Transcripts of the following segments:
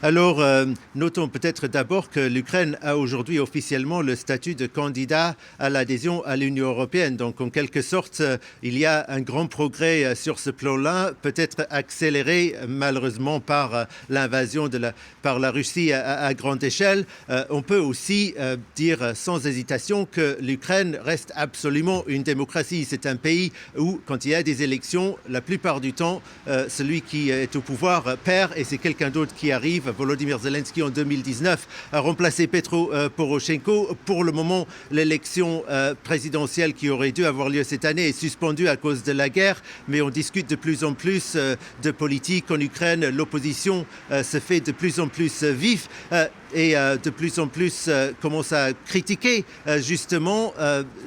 Alors, notons peut-être d'abord que l'Ukraine a aujourd'hui officiellement le statut de candidat à l'adhésion à l'Union européenne. Donc, en quelque sorte, il y a un grand progrès sur ce plan-là, peut-être accéléré malheureusement par l'invasion par la Russie à grande échelle. On peut aussi dire sans hésitation que l'Ukraine reste absolument une démocratie. C'est un pays où, quand il y a des élections, la plupart du temps, celui qui est au pouvoir perd et c'est quelqu'un d'autre qui arrive. Volodymyr Zelensky en 2019 a remplacé Petro Poroshenko. Pour le moment, l'élection présidentielle qui aurait dû avoir lieu cette année est suspendue à cause de la guerre, mais on discute de plus en plus de politique en Ukraine. L'opposition se fait de plus en plus vive et de plus en plus commence à critiquer justement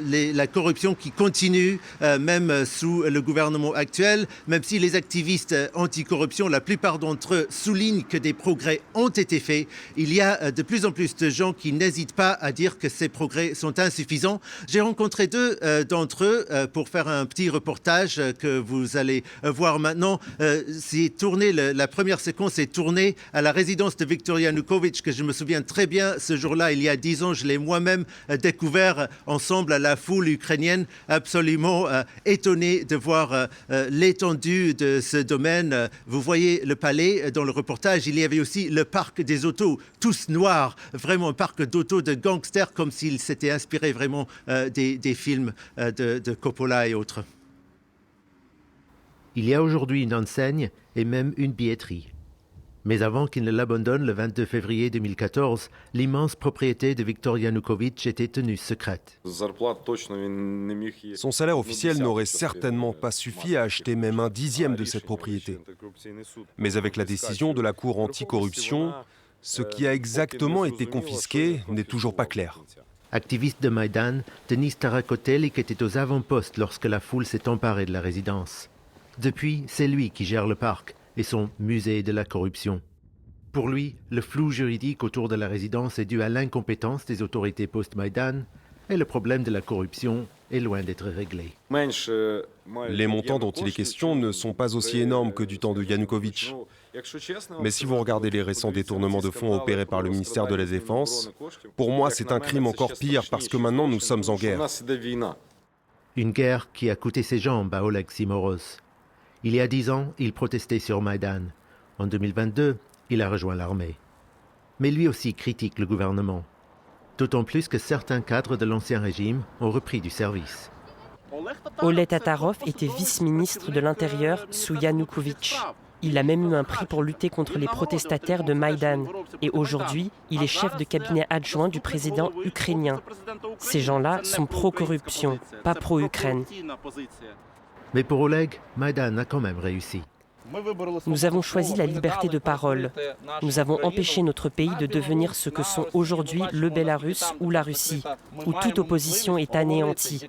la corruption qui continue même sous le gouvernement actuel, même si les activistes anticorruption, la plupart d'entre eux soulignent que des progrès ont été faits. Il y a de plus en plus de gens qui n'hésitent pas à dire que ces progrès sont insuffisants. J'ai rencontré deux d'entre eux pour faire un petit reportage que vous allez voir maintenant. La première séquence est tournée à la résidence de Viktor Yanukovych, que je me souviens très bien. Ce jour-là, il y a 10 ans, je l'ai moi-même découvert ensemble à la foule ukrainienne, absolument étonné de voir l'étendue de ce domaine. Vous voyez le palais dans le reportage. Il y avait aussi le parc des autos, tous noirs, vraiment un parc d'autos de gangsters, comme s'il s'était inspiré vraiment des films de Coppola et autres. Il y a aujourd'hui une enseigne et même une billetterie. Mais avant qu'il ne l'abandonne le 22 février 2014, l'immense propriété de Viktor Yanukovych était tenue secrète. Son salaire officiel n'aurait certainement pas suffi à acheter même un dixième de cette propriété. Mais avec la décision de la Cour anticorruption, ce qui a exactement été confisqué n'est toujours pas clair. Activiste de Maïdan, Denis Tarakotelik était aux avant-postes lorsque la foule s'est emparée de la résidence. Depuis, c'est lui qui gère le parc et son musée de la corruption. Pour lui, le flou juridique autour de la résidence est dû à l'incompétence des autorités post-Maïdan et le problème de la corruption est loin d'être réglé. Les montants dont il est question ne sont pas aussi énormes que du temps de Yanukovych. Mais si vous regardez les récents détournements de fonds opérés par le ministère de la Défense, pour moi c'est un crime encore pire parce que maintenant nous sommes en guerre. Une guerre qui a coûté ses jambes à Oleg Simoros. Il y a 10 ans, il protestait sur Maïdan. En 2022, il a rejoint l'armée. Mais lui aussi critique le gouvernement. D'autant plus que certains cadres de l'ancien régime ont repris du service. Oleg Tatarov était vice-ministre de l'Intérieur sous Yanukovych. Il a même eu un prix pour lutter contre les protestataires de Maïdan. Et aujourd'hui, il est chef de cabinet adjoint du président ukrainien. Ces gens-là sont pro-corruption, pas pro-Ukraine. Mais pour Oleg, Maïdan a quand même réussi. Nous avons choisi la liberté de parole. Nous avons empêché notre pays de devenir ce que sont aujourd'hui le Bélarus ou la Russie, où toute opposition est anéantie.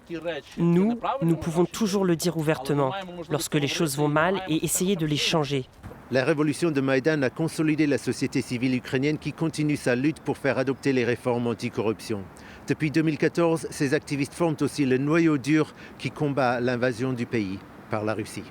Nous pouvons toujours le dire ouvertement, lorsque les choses vont mal et essayer de les changer. La révolution de Maïdan a consolidé la société civile ukrainienne qui continue sa lutte pour faire adopter les réformes anticorruption. Depuis 2014, ces activistes forment aussi le noyau dur qui combat l'invasion du pays par la Russie.